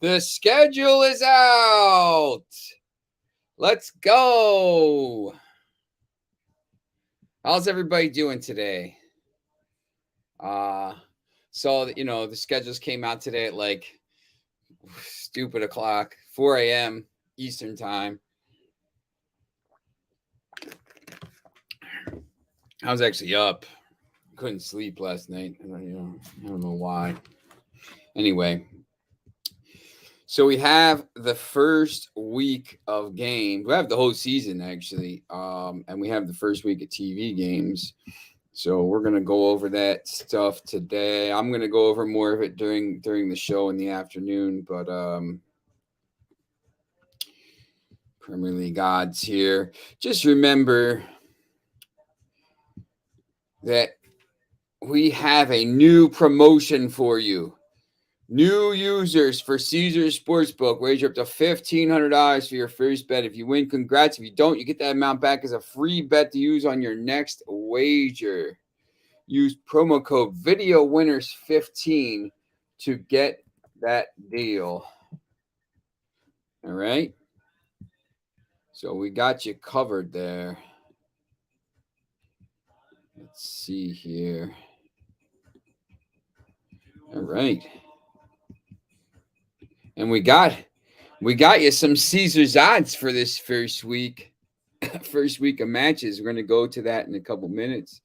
The schedule is out. Let's go. How's everybody doing today? Uh so the schedules came out today at like stupid o'clock, 4 a.m. Eastern time. I was actually up. Couldn't sleep last night. I don't know why. Anyway, so we have the first week of games. We have the whole season actually, and we have the first week of TV games. So we're gonna go over that stuff today. I'm gonna go over more of it during the show in the afternoon, but Premier League odds here. Just remember that we have a new promotion for you. New users for Caesars Sportsbook. Wager up to $1,500 for your first bet. If you win, congrats. If you don't, you get that amount back as a free bet to use on your next wager. Use promo code VideoWinners15 to get that deal. All right. So we got you covered there. Let's see here. All right. And we got you some Caesars odds for this first week. First week of matches. We're going to go to that in a couple minutes.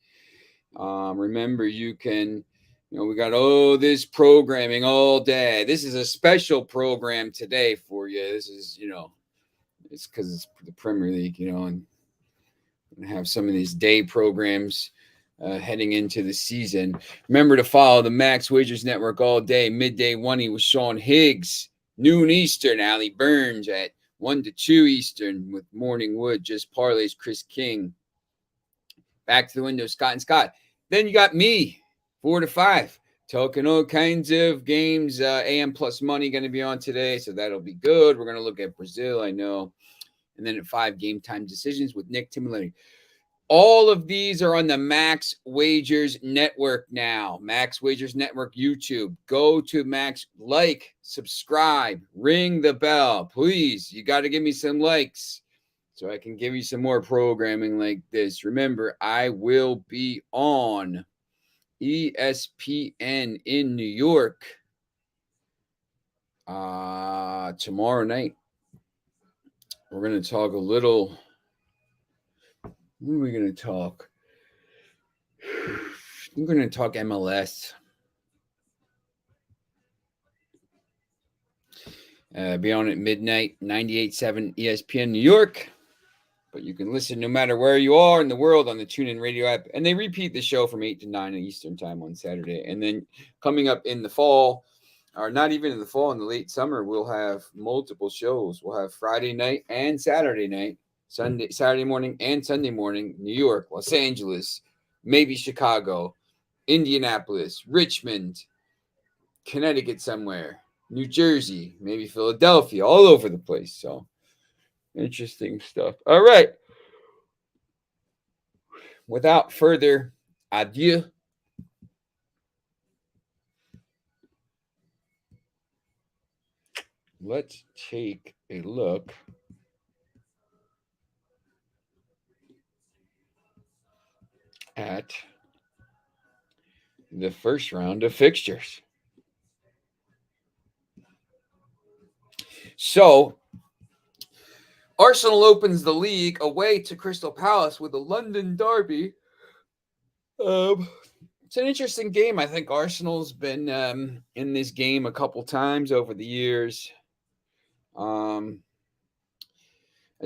Remember, you can, we got all this programming all day. This is a special program today for you. This is, it's because it's the Premier League, and have some of these day programs heading into the season. Remember to follow the Max Wagers Network all day. Midday 1 with Sean Higgs. Noon Eastern, Allie Burns at 1 to 2 Eastern with Morning Wood. Just parlays, Chris King. Back to the window, Scott and Scott. Then you got me, 4 to 5. Talking all kinds of games. AM Plus Money going to be on today, so that'll be good. We're going to look at Brazil, I know. And then at 5, Game Time Decisions with Nick Timberlake. All of these are on the Max Wagers Network now. Max Wagers Network YouTube. Go to Max, subscribe, ring the bell. Please, you got to give me some likes so I can give you some more programming like this. Remember, I will be on ESPN in New York tomorrow night. We're going to talk a little. What are we going to talk? We're going to talk MLS. Be on at midnight, 98.7 ESPN New York. But you can listen no matter where you are in the world on the TuneIn Radio app. And they repeat the show from 8 to 9 Eastern time on Saturday. And then coming up in the fall, or not even in the fall, in the late summer, we'll have multiple shows. We'll have Friday night and Saturday night, Saturday morning and Sunday morning, New York, Los Angeles, maybe Chicago, Indianapolis, Richmond, Connecticut somewhere, New Jersey, maybe Philadelphia, all over the place. So interesting stuff. All right. Without further ado, let's take a look at the first round of fixtures. So, Arsenal opens the league away to Crystal Palace with a London derby. It's an interesting game. I think Arsenal's been in this game a couple times over the years. As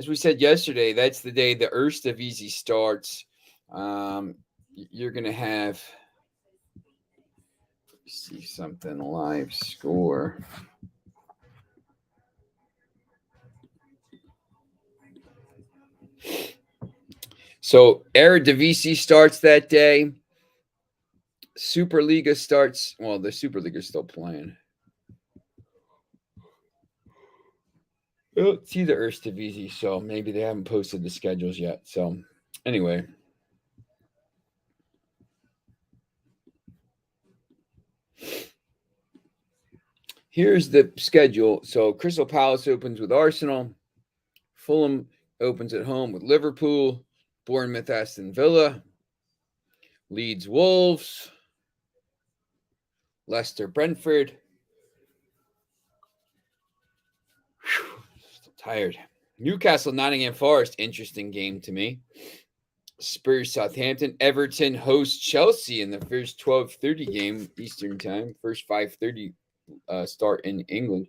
we said yesterday, that's the day the Eredivisie starts. You're going to have, see something, live score. So Eredivisie starts that day. Superliga starts. Well, the Superliga is still playing. It's either Eredivisie, so maybe they haven't posted the schedules yet. So anyway. Here's the schedule. So Crystal Palace opens with Arsenal. Fulham opens at home with Liverpool. Bournemouth, Aston Villa. Leeds, Wolves. Leicester, Brentford. Still tired. Newcastle, Nottingham Forest. Interesting game to me. Spurs, Southampton. Everton hosts Chelsea in the first 12:30 game Eastern time. First 5:30 start in England.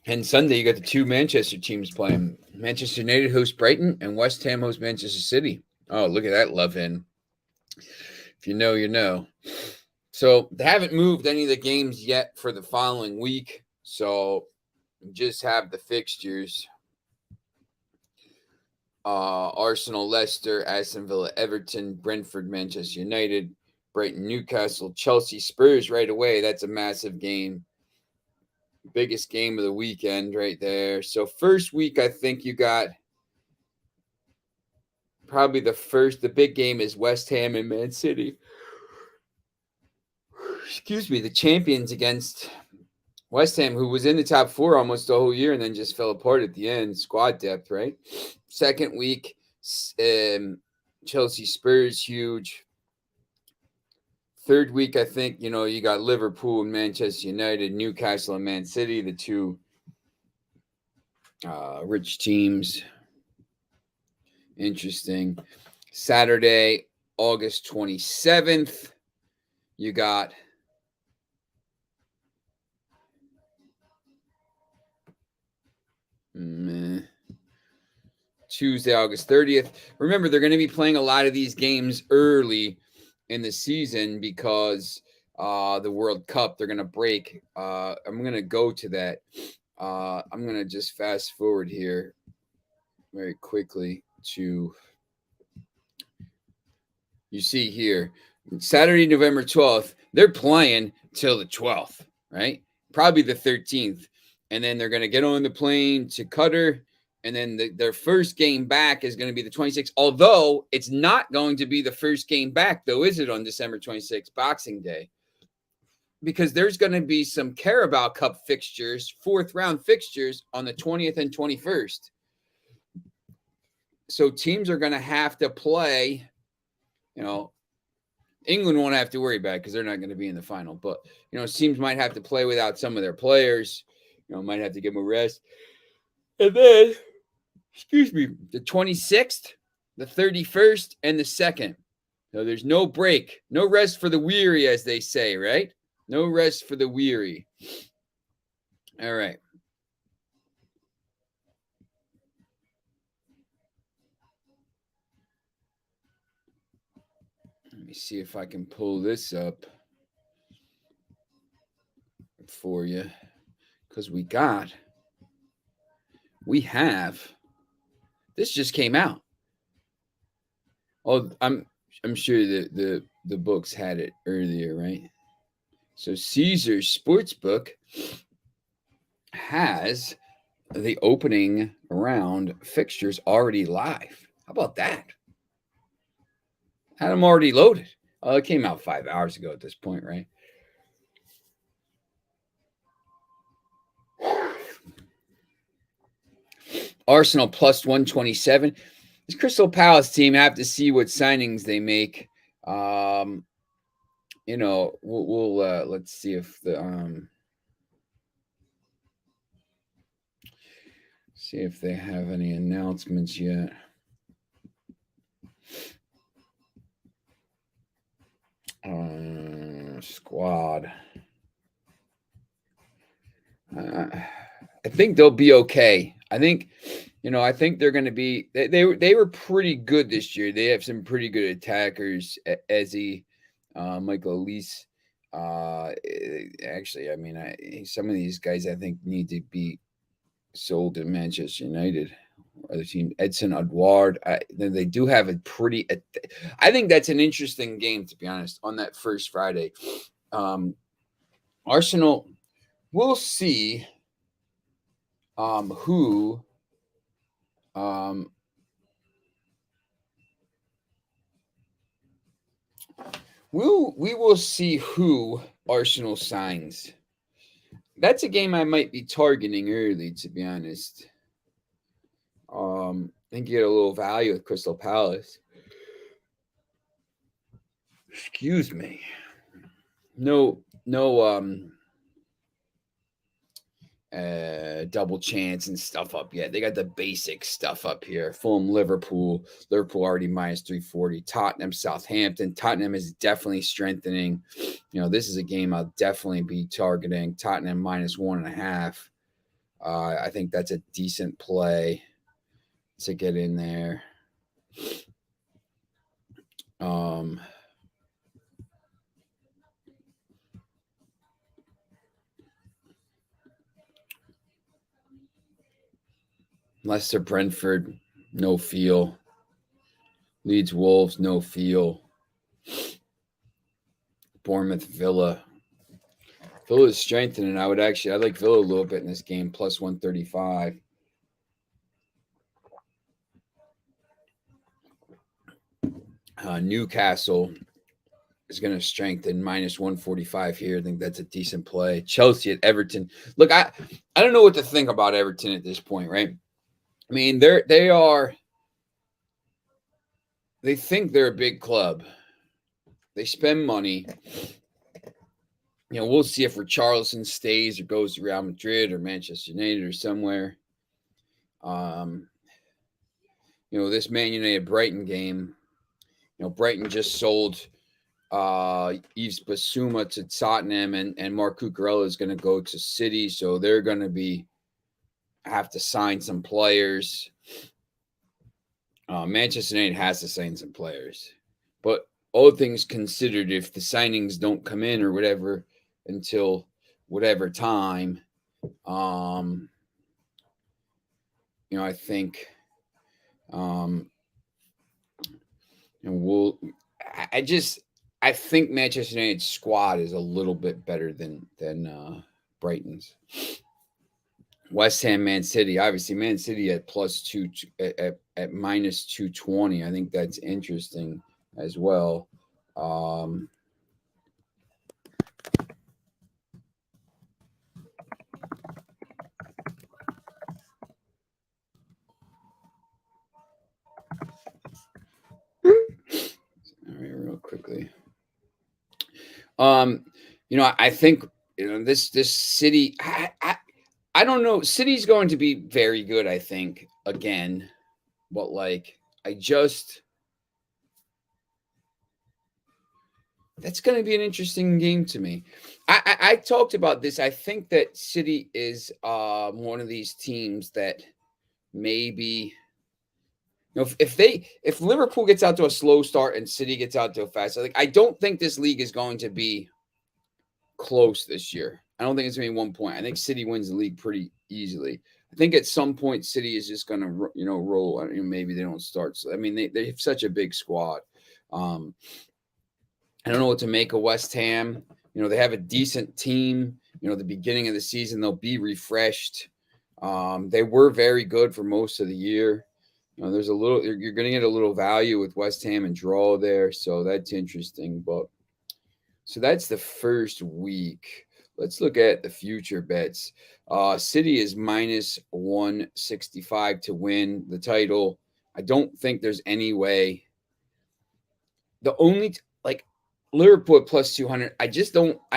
And Sunday, you got the two Manchester teams playing. Manchester United hosts Brighton and West Ham hosts Manchester City. Oh, look at that love in. If you know, you know. So they haven't moved any of the games yet for the following week. So just have the fixtures. Arsenal, Leicester, Aston Villa, Everton, Brentford, Manchester United, Brighton, Newcastle, Chelsea, Spurs right away. That's a massive game. Biggest game of the weekend right there. So first week, I think you got probably the big game is West Ham and Man City. Excuse me, the champions against West Ham, who was in the top four almost the whole year and then just fell apart at the end. Squad depth, right? Second week, Chelsea Spurs, huge. Third week, I think, you got Liverpool and Manchester United, Newcastle and Man City, the two rich teams. Interesting. Saturday, August 27th, you got Tuesday, August 30th. Remember, they're going to be playing a lot of these games early in the season because the World Cup, they're going to break. I'm going to go to that. I'm going to just fast forward here very quickly to, you see here, Saturday, November 12th, they're playing till the 12th, right? Probably the 13th. And then they're going to get on the plane to Qatar. And then their first game back is going to be the 26th. Although it's not going to be the first game back, though, is it, on December 26th, Boxing Day? Because there's going to be some Carabao Cup fixtures, fourth round fixtures on the 20th and 21st. So teams are going to have to play, England won't have to worry about it because they're not going to be in the final. But, teams might have to play without some of their players, might have to give them a rest. And then, the 26th, the 31st, and the 2nd. So there's no break, no rest for the weary, as they say, right? No rest for the weary. All right. Let me see if I can pull this up for you, because this just came out. Oh, I'm sure that the books had it earlier, right? So Caesars Sportsbook has the opening round fixtures already live. How about that? Had them already loaded. Oh, it came out 5 hours ago at this point, right? Arsenal plus 127. This Crystal Palace team, have to see what signings they make. We'll let's see if see if they have any announcements yet. Squad. I think they'll be okay. I think they're going to be. They were pretty good this year. They have some pretty good attackers. Eze, Michael Elise. Actually, some of these guys I think need to be sold to Manchester United. Other team, Edson Edouard. They do have a pretty. I think that's an interesting game, to be honest, on that first Friday. Arsenal. We'll see. Who? we will see who Arsenal signs. That's a game I might be targeting early, to be honest. I think you get a little value with Crystal Palace. Excuse me. No double chance and stuff up yet. They got the basic stuff up here. Fulham, Liverpool already minus 340. Tottenham, Southampton. Tottenham is definitely strengthening. This is a game I'll definitely be targeting. Tottenham minus 1.5. I think that's a decent play to get in there. Leicester, Brentford, no feel. Leeds, Wolves, no feel. Bournemouth, Villa. Villa is strengthening. I like Villa a little bit in this game, plus 135. Newcastle is going to strengthen, minus 145 here. I think that's a decent play. Chelsea at Everton. Look, I don't know what to think about Everton at this point, right? I mean, they think they're a big club. They spend money. We'll see if Richarlison stays or goes to Real Madrid or Manchester United or somewhere. This Man United Brighton game. Brighton just sold Yves Bissouma to Tottenham, and Marc Cucurella is going to go to City, so they're going to have to sign some players. Manchester United has to sign some players, but all things considered, if the signings don't come in or whatever until whatever time, I think, I think Manchester United's squad is a little bit better than Brighton's. West Ham, Man City. Obviously, Man City at at minus 220. I think that's interesting as well. Real quickly. I think this City. I don't know. City's going to be very good, I think, again, but that's going to be an interesting game to me. I talked about this. I think that City is one of these teams that maybe. If Liverpool gets out to a slow start and City gets out to a fast, I don't think this league is going to be close this year. I don't think it's going to be 1 point. I think City wins the league pretty easily. I think at some point City is just going to roll. Maybe they don't start. So, they have such a big squad. I don't know what to make of West Ham. They have a decent team. The beginning of the season they'll be refreshed. They were very good for most of the year. There's you're going to get a little value with West Ham and draw there, so that's interesting. So that's the first week. Let's look at the future bets. City is minus 165 to win the title. I don't think there's any way. The only Liverpool plus 200. I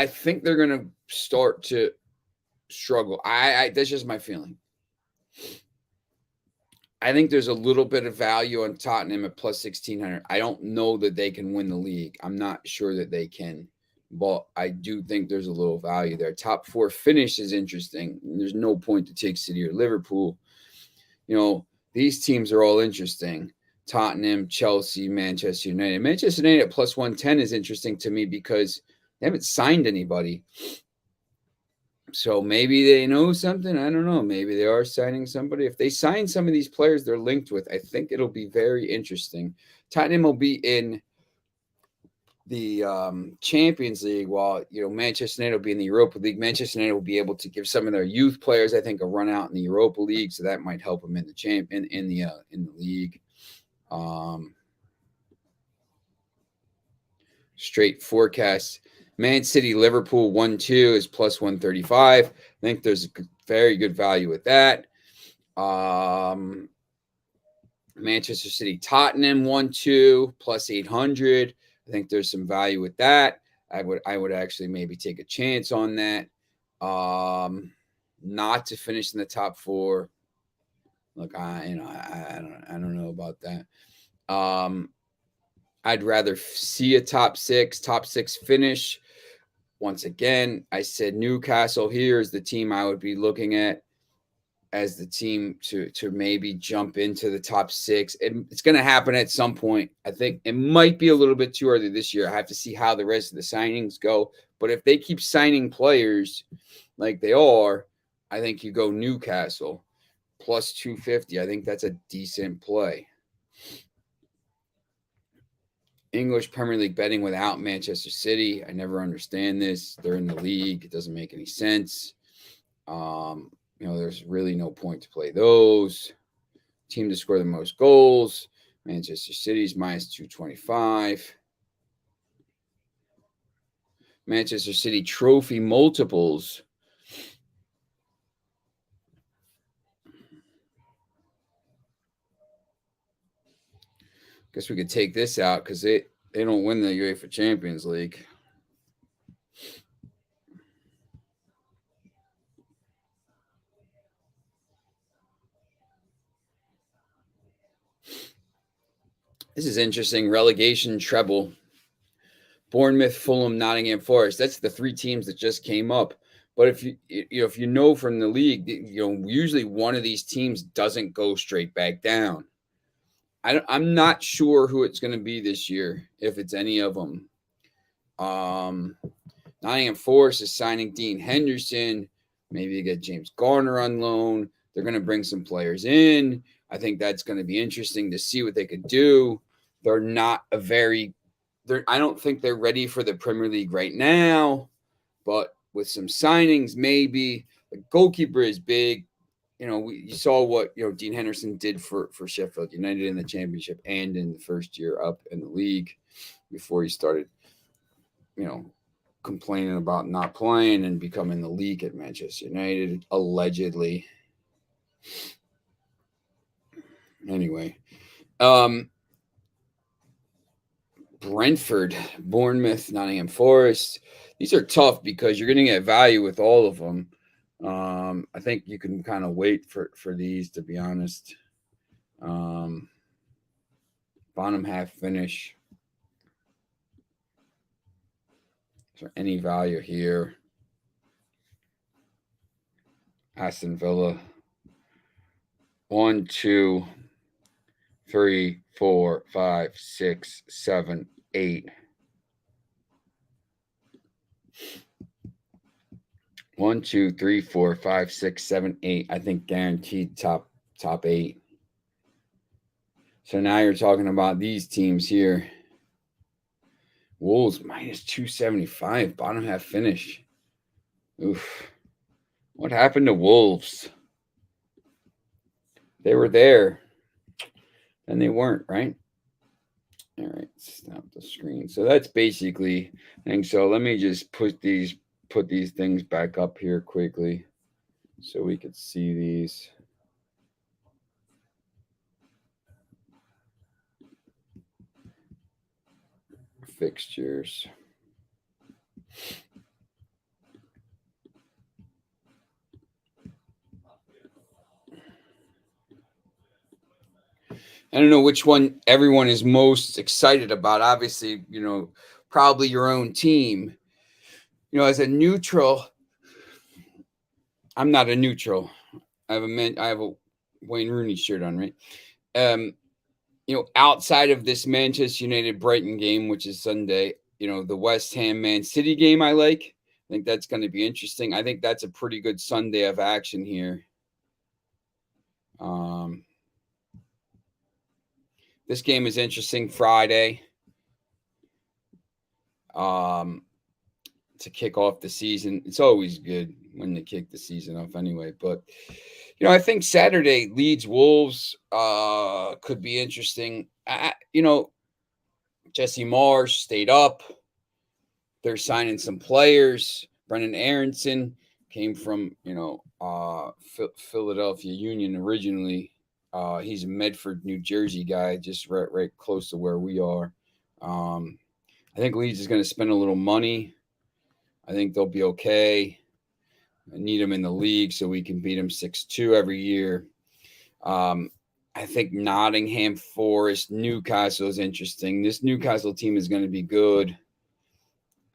think they're going to start to struggle. That's just my feeling. I think there's a little bit of value on Tottenham at plus 1,600. I don't know that they can win the league. I'm not sure that they can, but I do think there's a little value there. Top four finish is interesting. There's no point to take City or Liverpool. These teams are all interesting. Tottenham, Chelsea, Manchester United. Manchester United at plus 110 is interesting to me because they haven't signed anybody. So maybe they know something. I don't know. Maybe they are signing somebody. If they sign some of these players they're linked with, I think it'll be very interesting. Tottenham will be in the Champions League while, Manchester United will be in the Europa League. Manchester United will be able to give some of their youth players, I think, a run out in the Europa League. So that might help them in the in the league. straight forecast. Man City, Liverpool 1-2 is plus 135. I think there's a very good value with that. Manchester City, Tottenham 1-2 plus 800. I think there's some value with that. I would actually maybe take a chance on that. Not to finish in the top four. Look, I don't know about that. I'd rather see a top six finish. Once again, I said Newcastle here is the team I would be looking at as the team to maybe jump into the top six. It's going to happen at some point. I think it might be a little bit too early this year. I have to see how the rest of the signings go. But if they keep signing players like they are, I think you go Newcastle plus 250. I think that's a decent play. English Premier League betting without Manchester City. I never understand this. They're in the league. It doesn't make any sense. There's really no point to play those. Team to score the most goals. Manchester City's minus 225. Manchester City trophy multiples. Guess we could take this out because they don't win the UEFA Champions League. This is interesting. Relegation treble. Bournemouth, Fulham, Nottingham Forest. That's the three teams that just came up. But if you know from the league, usually one of these teams doesn't go straight back down. I'm not sure who it's going to be this year, if it's any of them. Nottingham Forest is signing Dean Henderson. Maybe you get James Garner on loan. They're going to bring some players in. I think that's going to be interesting to see what they could do. They're not I don't think they're ready for the Premier League right now, but with some signings, maybe. The goalkeeper is big. You saw what Dean Henderson did for Sheffield United in the championship and in the first year up in the league before he started, complaining about not playing and becoming the league at Manchester United, allegedly. Anyway, Brentford, Bournemouth, Nottingham Forest. These are tough because you're going to get value with all of them. I think you can kind of wait for these, to be honest. Bottom half finish. Is there any value here? Aston Villa. 1, 2, 3, 4, 5, 6, 7, 8. 1, 2, 3, 4, 5, 6, 7, 8. I think guaranteed top 8. So now you're talking about these teams here. Wolves minus 275, bottom half finish. Oof. What happened to Wolves? They were there. And they weren't, right? All right, stop the screen. So that's basically things. So let me just put these things back up here quickly so we could see these. Fixtures. I don't know which one everyone is most excited about. Obviously, probably your own team. As a neutral, I'm not a neutral. I have a Wayne Rooney shirt on, right? Outside of this Manchester United Brighton game, which is Sunday, the West Ham Man City game I like. I think that's going to be interesting. I think that's a pretty good Sunday of action here. This game is interesting Friday. To kick off the season. It's always good when they kick the season off anyway. But, I think Saturday, Leeds Wolves could be interesting. Jesse Marsch stayed up. they're signing some players. Brendan Aronson came from, Philadelphia Union originally. He's a Medford, New Jersey guy, just right close to where we are. I think Leeds is going to spend a little money. I think they'll be okay. I need them in the league so we can beat them 6-2 every year. I think Nottingham Forest, Newcastle is interesting. This Newcastle team is going to be good.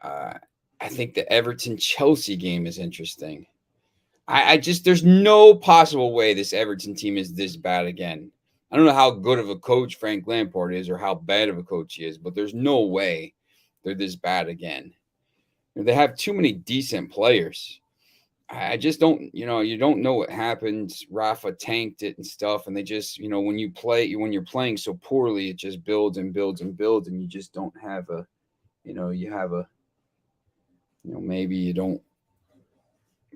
I think the Everton-Chelsea game is interesting. I just, there's no possible way this Everton team is this bad again. I don't know how good of a coach Frank Lampard is or how bad of a coach he is, but there's no way they're this bad again. They have too many decent players. I just don't, you don't know what happened. Rafa tanked it and stuff. And they just, when you're playing so poorly, it just builds and builds and builds. And you just don't have maybe you don't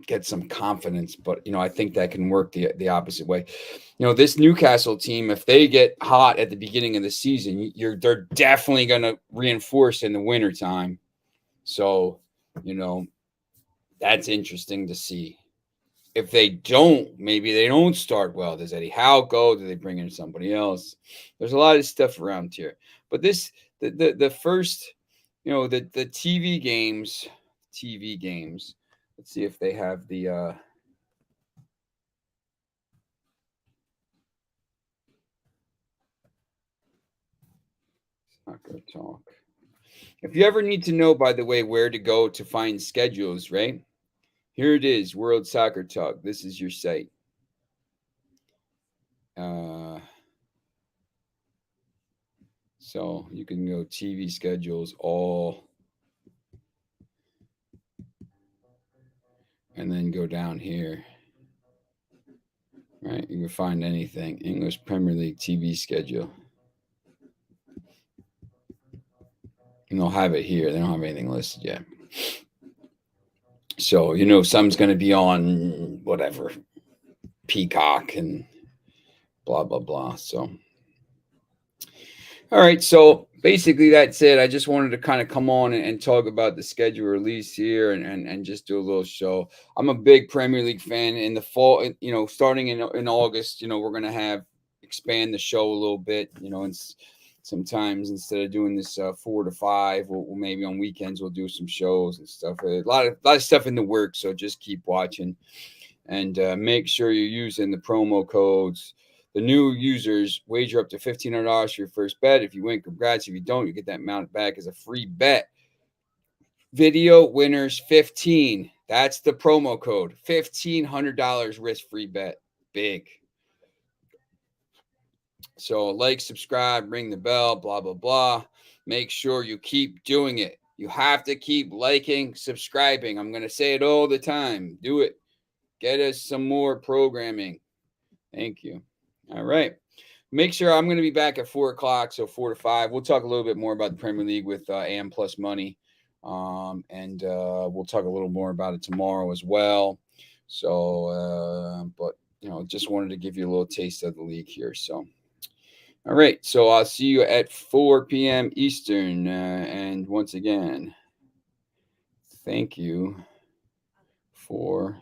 get some confidence, but I think that can work the opposite way. This Newcastle team, if they get hot at the beginning of the season, they're definitely going to reinforce in the wintertime. So, that's interesting to see. If they don't, maybe they don't start well. Does Eddie Howe go? Do they bring in somebody else? There's a lot of stuff around here. But the first, the TV games. Let's see if they have the Soccer Talk. If you ever need to know, by the way, where to go to find schedules, right? Here it is, World Soccer Talk. This is your site. So you can go TV schedules all, and then go down here. Right, you can find anything. English Premier League TV schedule. And they'll have it here. They don't have anything listed yet. So, some's going to be on whatever, Peacock and blah, blah, blah. So, all right. So basically that's it. I just wanted to kind of come on and talk about the schedule release here and just do a little show. I'm a big Premier League fan. In the fall, starting in August, we're going to expand the show a little bit, and sometimes instead of doing this 4 to 5, we'll maybe on weekends we'll do some shows and stuff. A lot of stuff in the works, so just keep watching and make sure you're using the promo codes. The new users wager up to $1,500 for your first bet. If you win, congrats. If you don't, you get that amount back as a free bet. Video winners 15. That's the promo code. $1,500 risk-free bet. Big. So like, subscribe, ring the bell, blah, blah, blah. Make sure you keep doing it. You have to keep liking, subscribing. I'm going to say it all the time. Do it. Get us some more programming. Thank you. All right. Make sure I'm going to be back at 4 o'clock, so 4 to 5. We'll talk a little bit more about the Premier League with AM Plus Money. And we'll talk a little more about it tomorrow as well. So, but, just wanted to give you a little taste of the league here. So, all right. So I'll see you at 4 p.m. Eastern. And once again, thank you for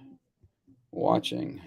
watching.